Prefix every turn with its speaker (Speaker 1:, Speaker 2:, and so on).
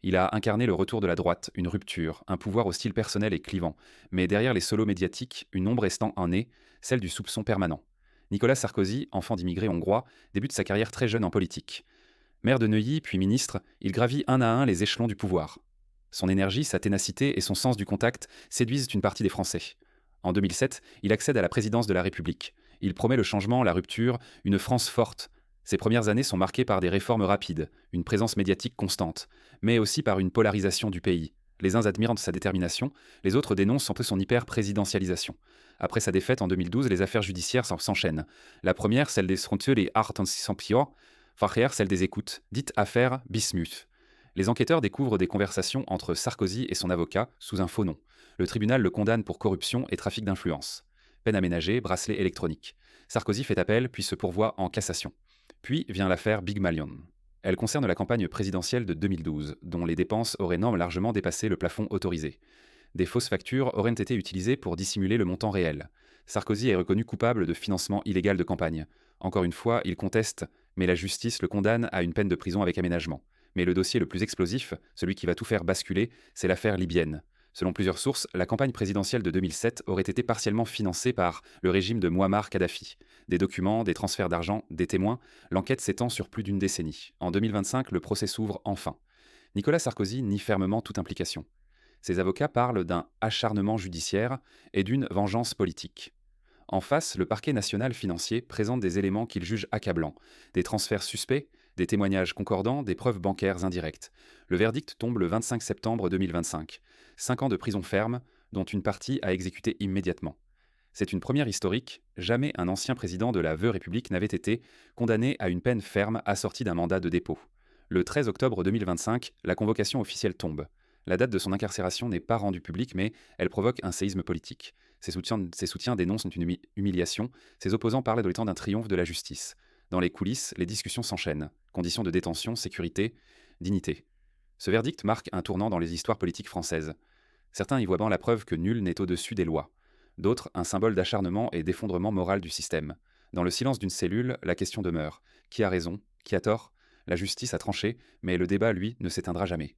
Speaker 1: Il a incarné le retour de la droite, une rupture, un pouvoir au style personnel et clivant, mais derrière les solos médiatiques, une ombre restant en nez, celle du soupçon permanent. Nicolas Sarkozy, enfant d'immigrés hongrois, débute sa carrière très jeune en politique. Maire de Neuilly, puis ministre, il gravit un à un les échelons du pouvoir. Son énergie, sa ténacité et son sens du contact séduisent une partie des Français. En 2007, il accède à la présidence de la République. Il promet le changement, la rupture, une France forte. Ses premières années sont marquées par des réformes rapides, une présence médiatique constante, mais aussi par une polarisation du pays. Les uns admirent sa détermination, les autres dénoncent un peu son hyper-présidentialisation. Après sa défaite en 2012, les affaires judiciaires s'enchaînent. La première, celle des frontières et Art Sampio, Facher, celle des écoutes, dite affaire Bismuth. Les enquêteurs découvrent des conversations entre Sarkozy et son avocat sous un faux nom. Le tribunal le condamne pour corruption et trafic d'influence. Peine aménagée, bracelet électronique. Sarkozy fait appel puis se pourvoit en cassation. Puis vient l'affaire Big Malion. Elle concerne la campagne présidentielle de 2012, dont les dépenses auraient largement dépassé le plafond autorisé. Des fausses factures auraient été utilisées pour dissimuler le montant réel. Sarkozy est reconnu coupable de financement illégal de campagne. Encore une fois, il conteste, mais la justice le condamne à une peine de prison avec aménagement. Mais le dossier le plus explosif, celui qui va tout faire basculer, c'est l'affaire libyenne. Selon plusieurs sources, la campagne présidentielle de 2007 aurait été partiellement financée par le régime de Muammar Kadhafi. Des documents, des transferts d'argent, des témoins, l'enquête s'étend sur plus d'une décennie. En 2025, le procès s'ouvre enfin. Nicolas Sarkozy nie fermement toute implication. Ses avocats parlent d'un acharnement judiciaire et d'une vengeance politique. En face, le parquet national financier présente des éléments qu'il juge accablants, des transferts suspects, des témoignages concordants, des preuves bancaires indirectes. Le verdict tombe le 25 septembre 2025. 5 ans de prison ferme, dont une partie à exécuter immédiatement. C'est une première historique, jamais un ancien président de la République n'avait été condamné à une peine ferme assortie d'un mandat de dépôt. Le 13 octobre 2025, la convocation officielle tombe. La date de son incarcération n'est pas rendue publique, mais elle provoque un séisme politique. Ses soutiens dénoncent une humiliation, ses opposants parlent de l'étang d'un triomphe de la justice. Dans les coulisses, les discussions s'enchaînent. Conditions de détention, sécurité, dignité. Ce verdict marque un tournant dans les histoires politiques françaises. Certains y voient bien la preuve que nul n'est au-dessus des lois. D'autres, un symbole d'acharnement et d'effondrement moral du système. Dans le silence d'une cellule, la question demeure. Qui a raison? Qui a tort? La justice a tranché, mais le débat, lui, ne s'éteindra jamais.